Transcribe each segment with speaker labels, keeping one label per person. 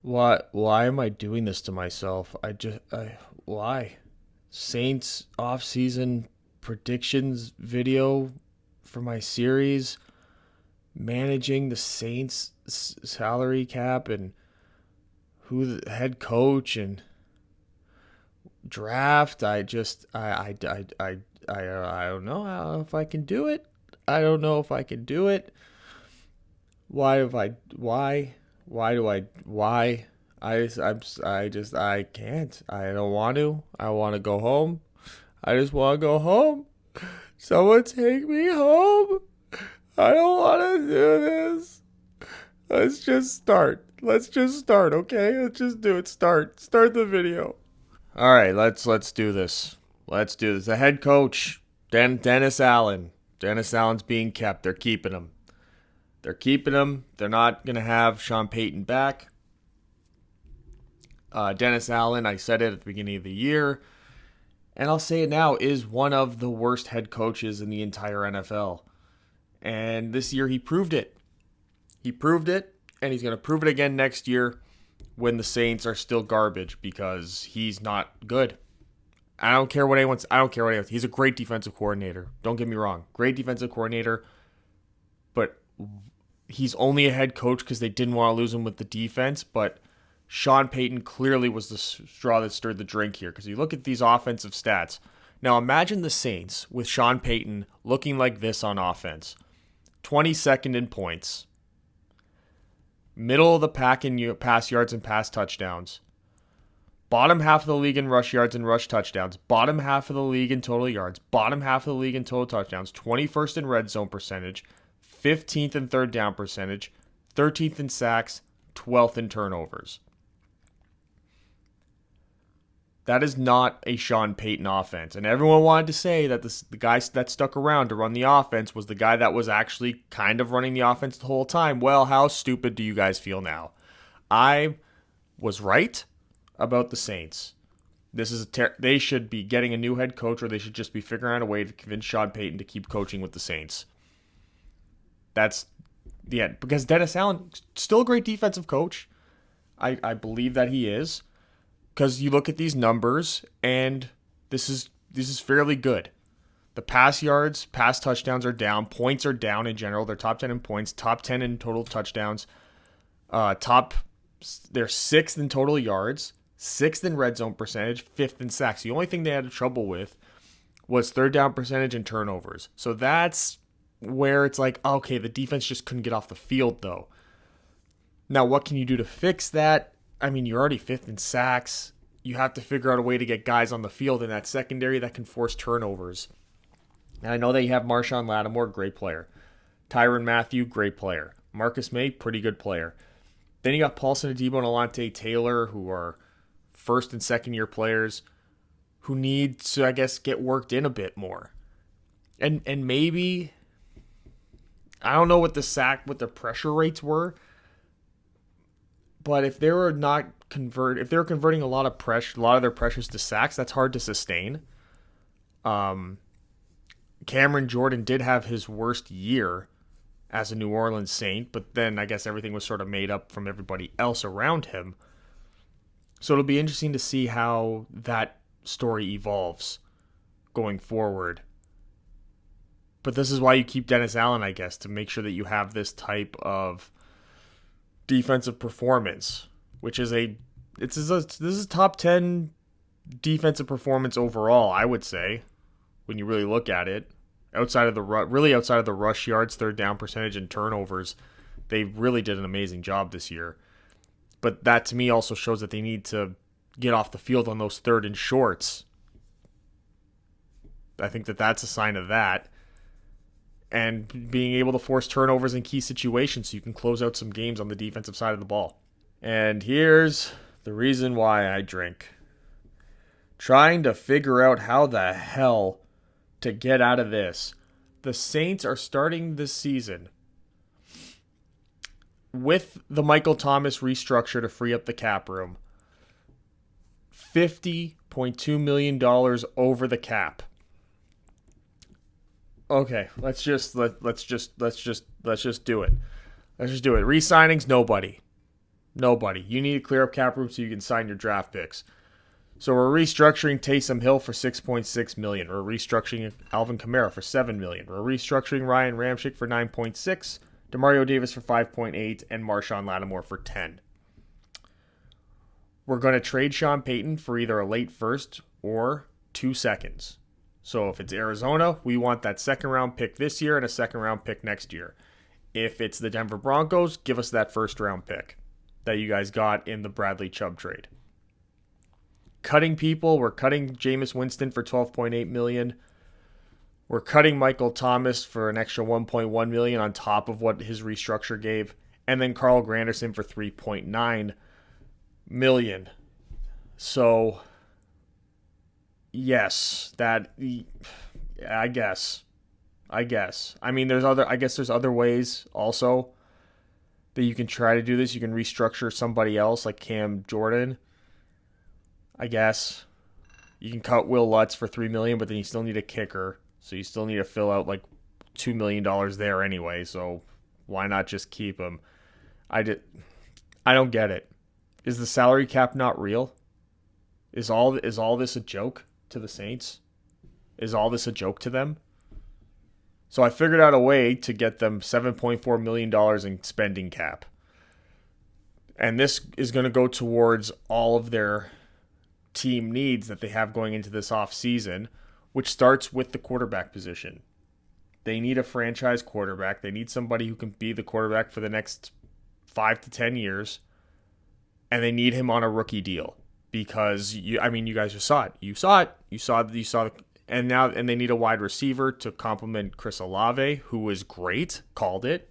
Speaker 1: Why am I doing this to myself? Why? Saints off-season predictions video for my series, managing the Saints salary cap and who the head coach and draft. I don't know if I can do it. I don't know if I can do it. Why have I why do I I can't. I don't want to. I want to go home. I just want to go home. Someone take me home. I don't want to do this. Let's just start, okay? Let's just do it. Start the video. All right, let's do this. Let's do this. The head coach, Dennis Allen. Dennis Allen's being kept. They're keeping him. They're keeping him. They're not going to have Sean Payton back. Dennis Allen, I said it at the beginning of the year, and I'll say it now, is one of the worst head coaches in the entire NFL. And this year he proved it. He proved it, and he's going to prove it again next year when the Saints are still garbage because he's not good. I don't care what anyone. He's a great defensive coordinator. Don't get me wrong. Great defensive coordinator, but he's only a head coach because they didn't want to lose him with the defense. But Sean Payton clearly was the straw that stirred the drink here because you look at these offensive stats. Now imagine the Saints with Sean Payton looking like this on offense. 22nd in points. Middle of the pack in pass yards and pass touchdowns. Bottom half of the league in rush yards and rush touchdowns. Bottom half of the league in total yards. Bottom half of the league in total touchdowns. 21st in red zone percentage. 15th in third down percentage. 13th in sacks. 12th in turnovers. That is not a Sean Payton offense. And everyone wanted to say that the guy that stuck around to run the offense was the guy that was actually kind of running the offense the whole time. Well, how stupid do you guys feel now? I was right about the Saints. They should be getting a new head coach, or they should just be figuring out a way to convince Sean Payton to keep coaching with the Saints. That's the end. Because Dennis Allen, still a great defensive coach. I believe that he is. Because you look at these numbers, and this is fairly good. The pass yards, pass touchdowns are down. Points are down in general. They're top 10 in points, top 10 in total touchdowns. They're 6th in total yards, 6th in red zone percentage, 5th in sacks. The only thing they had trouble with was third down percentage and turnovers. So that's where it's like, okay, the defense just couldn't get off the field, though. Now, what can you do to fix that? I mean, you're already 5th in sacks. You have to figure out a way to get guys on the field in that secondary that can force turnovers. And I know that you have Marshawn Lattimore, great player. Tyrann Mathieu, great player. Marcus May, pretty good player. Then you got Paulson Adebo and Alontae Taylor, who are first and second year players who need to, I guess, get worked in a bit more. And maybe, I don't know what the pressure rates were, but if they were converting a lot of their pressures to sacks, that's hard to sustain. Cameron Jordan did have his worst year as a New Orleans Saint, but then I guess everything was sort of made up from everybody else around him. So it'll be interesting to see how that story evolves going forward. But this is why you keep Dennis Allen, I guess, to make sure that you have this type of defensive performance, which is this is top 10 defensive performance overall, I would say, when you really look at it. Outside of the rush yards, third down percentage, and turnovers, they really did an amazing job this year. But that to me also shows that they need to get off the field on those third and shorts. I think that that's a sign of that. And being able to force turnovers in key situations so you can close out some games on the defensive side of the ball. And here's the reason why I drink. Trying to figure out how the hell to get out of this. The Saints are starting this season with the Michael Thomas restructure to free up the cap room. $50.2 million over the cap. Okay, let's just do it. Let's just do it. Resignings, nobody. Nobody. You need to clear up cap room so you can sign your draft picks. So we're restructuring Taysom Hill for $6.6 million. We're restructuring Alvin Kamara for $7 million. We're restructuring Ryan Ramczyk for $9.6, Demario Davis for $5.8, and Marshawn Lattimore for $10. We're going to trade Sean Payton for either a late first or 2 seconds. So if it's Arizona, we want that second round pick this year and a second round pick next year. If it's the Denver Broncos, give us that first round pick that you guys got in the Bradley Chubb trade. Cutting people, we're cutting Jameis Winston for $12.8 million. We're cutting Michael Thomas for an extra $1.1 million on top of what his restructure gave. And then Carl Granderson for $3.9 million. So, yes, I guess. I mean, there's other ways also that you can try to do this. You can restructure somebody else like Cam Jordan. I guess you can cut Will Lutz for $3 million, but then you still need a kicker, so you still need to fill out like $2 million there anyway. So why not just keep him? I don't get it. Is the salary cap not real? Is all this a joke to the Saints? Is all this a joke to them? So I figured out a way to get them $7.4 million in spending cap, and this is going to go towards all of their team needs that they have going into this offseason, which starts with the quarterback position. They need a franchise quarterback. They need somebody who can be the quarterback for the next 5 to 10 years, and they need him on a rookie deal because you guys just saw it. You saw it. And they need a wide receiver to complement Chris Olave, who was great. Called it.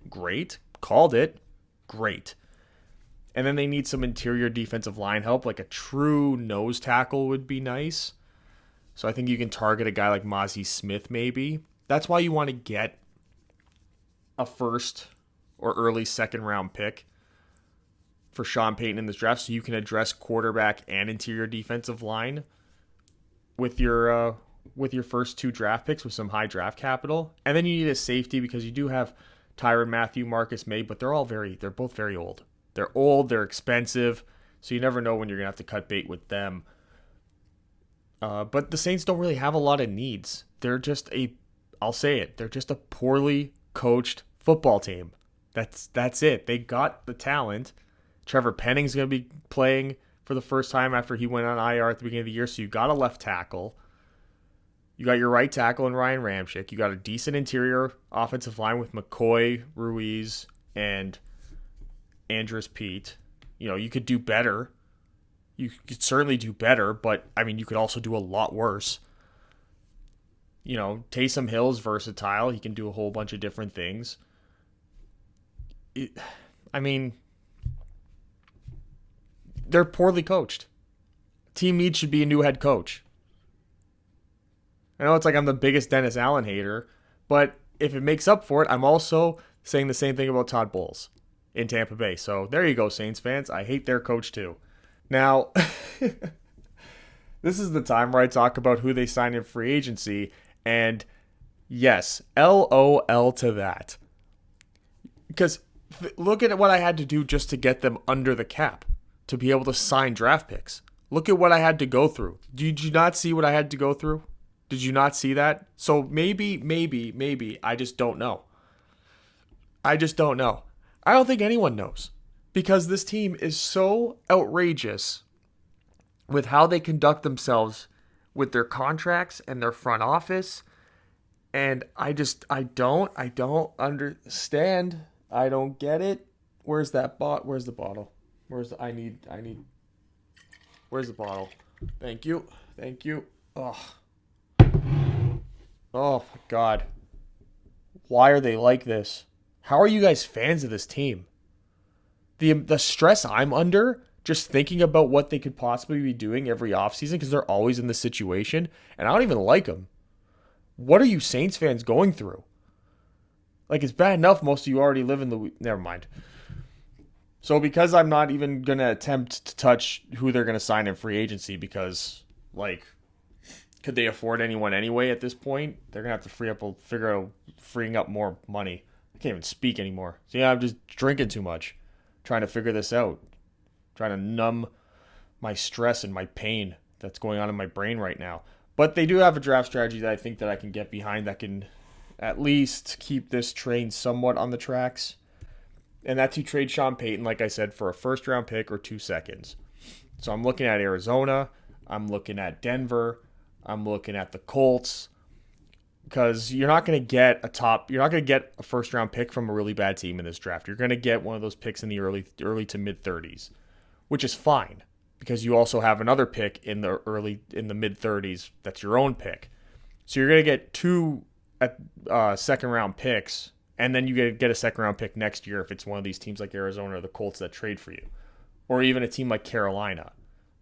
Speaker 1: And then they need some interior defensive line help, like a true nose tackle would be nice. So I think you can target a guy like Mozzie Smith maybe. That's why you want to get a first or early second round pick for Sean Payton in this draft so you can address quarterback and interior defensive line with your first 2 draft picks with some high draft capital. And then you need a safety because you do have Tyrann Mathieu, Marcus May, but they're both very old. They're old, they're expensive, so you never know when you're going to have to cut bait with them. But the Saints don't really have a lot of needs. They're just I'll say it, they're just a poorly coached football team. That's it. They got the talent. Trevor Penning's going to be playing for the first time after he went on IR at the beginning of the year, so you got a left tackle. You got your right tackle in Ryan Ramczyk. You got a decent interior offensive line with McCoy, Ruiz, and Andrus Peat. You could do better. You could certainly do better, but, you could also do a lot worse. Taysom Hill's versatile. He can do a whole bunch of different things. They're poorly coached. Team needs should be a new head coach. I know it's like I'm the biggest Dennis Allen hater, but if it makes up for it, I'm also saying the same thing about Todd Bowles in Tampa Bay. So there you go, Saints fans. I hate their coach too. Now, this is the time where I talk about who they signed in free agency, and yes, LOL to that. Because look at what I had to do just to get them under the cap, to be able to sign draft picks. Look at what I had to go through. Did you not see what I had to go through? Did you not see that? So maybe, I just don't know. I don't think anyone knows. Because this team is so outrageous with how they conduct themselves with their contracts and their front office. And I don't understand. I don't get it. Where's the bottle? Where's the bottle? Thank you. Oh my God. Why are they like this? How are you guys fans of this team? The stress I'm under just thinking about what they could possibly be doing every offseason because they're always in this situation, and I don't even like them. What are you Saints fans going through? Like, it's bad enough most of you already live in the... Never mind. So because I'm not even going to attempt to touch who they're going to sign in free agency because, could they afford anyone anyway at this point? They're going to have to figure out freeing up more money. I can't even speak anymore. So yeah, I'm just drinking too much, trying to figure this out. trying to numb my stress and my pain that's going on in my brain right now. But they do have a draft strategy that I think that I can get behind that can at least keep this train somewhat on the tracks. And that's to trade Sean Payton, like I said, for a first round pick or 2 seconds. So I'm looking at Arizona. I'm looking at Denver. I'm looking at the Colts. Because you're not going to get a first round pick from a really bad team in this draft. You're going to get one of those picks in the early to mid 30s, which is fine because you also have another pick in the mid 30s that's your own pick. So you're going to get 2 second round picks, and then you get a second round pick next year if it's one of these teams like Arizona or the Colts that trade for you, or even a team like Carolina.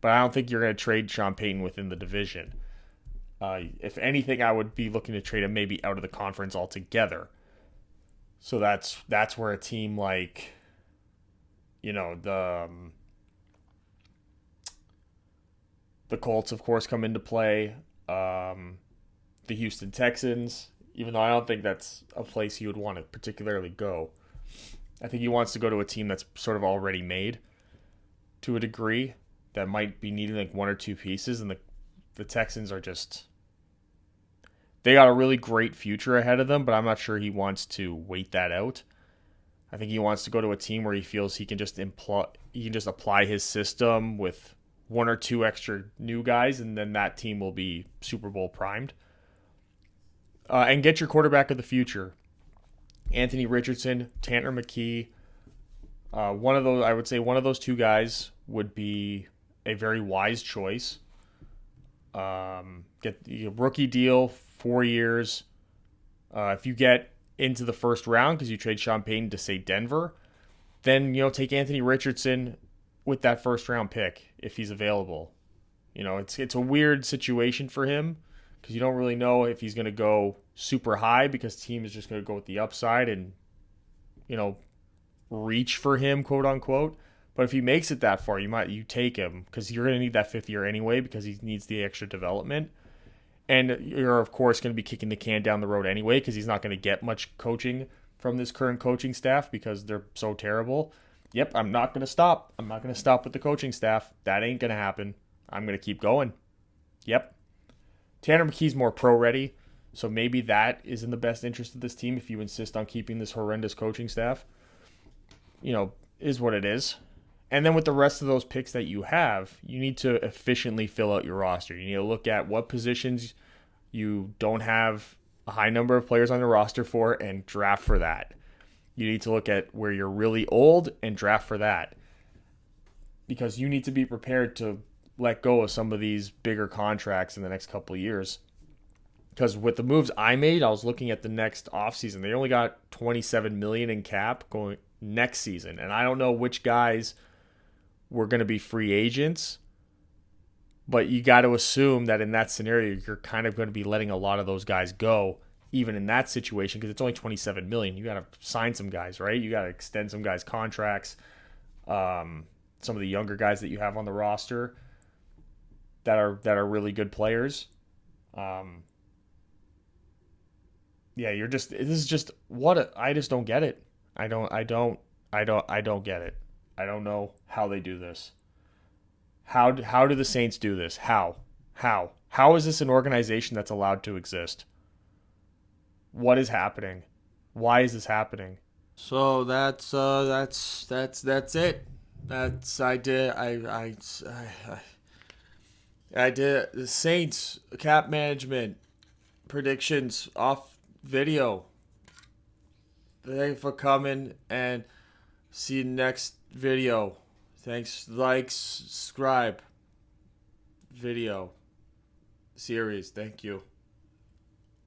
Speaker 1: But I don't think you're going to trade Sean Payton within the division. If anything, I would be looking to trade him maybe out of the conference altogether. So that's where a team like, the Colts, of course, come into play. The Houston Texans, even though I don't think that's a place he would want to particularly go. I think he wants to go to a team that's sort of already made to a degree that might be needing like 1 or 2 pieces, and the Texans are just... They got a really great future ahead of them, but I'm not sure he wants to wait that out. I think he wants to go to a team where he feels he can just apply his system with 1 or 2 extra new guys, and then that team will be Super Bowl primed. And get your quarterback of the future. Anthony Richardson, Tanner McKee. One of those 2 guys would be a very wise choice. Get a rookie deal, 4 years. If you get into the first round because you trade Sean Payton to, say, Denver, then take Anthony Richardson with that first round pick if he's available. It's a weird situation for him because you don't really know if he's going to go super high because team is just going to go with the upside and reach for him, quote unquote. But if he makes it that far, you take him because you're going to need that 5th year anyway because he needs the extra development. And you're, of course, going to be kicking the can down the road anyway because he's not going to get much coaching from this current coaching staff because they're so terrible. Yep, I'm not going to stop. I'm not going to stop with the coaching staff. That ain't going to happen. I'm going to keep going. Yep. Tanner McKee's more pro-ready, so maybe that is in the best interest of this team if you insist on keeping this horrendous coaching staff. Is what it is. And then with the rest of those picks that you have, you need to efficiently fill out your roster. You need to look at what positions you don't have a high number of players on the roster for and draft for that. You need to look at where you're really old and draft for that. Because you need to be prepared to let go of some of these bigger contracts in the next couple of years. Because with the moves I made, I was looking at the next offseason. They only got $27 million in cap going next season. And I don't know which guys were going to be free agents, but you got to assume that in that scenario, you're kind of going to be letting a lot of those guys go, even in that situation, because it's only $27 million. You got to sign some guys, right? You got to extend some guys' contracts. Some of the younger guys that you have on the roster that are really good players. I just don't get it. I don't get it. I don't know how they do this. How do the Saints do this? How is this an organization that's allowed to exist? What is happening? Why is this happening? So that's it. I did the Saints cap management predictions off video. Thanks for coming and see you next video. Thanks, like, subscribe, video, series. Thank you.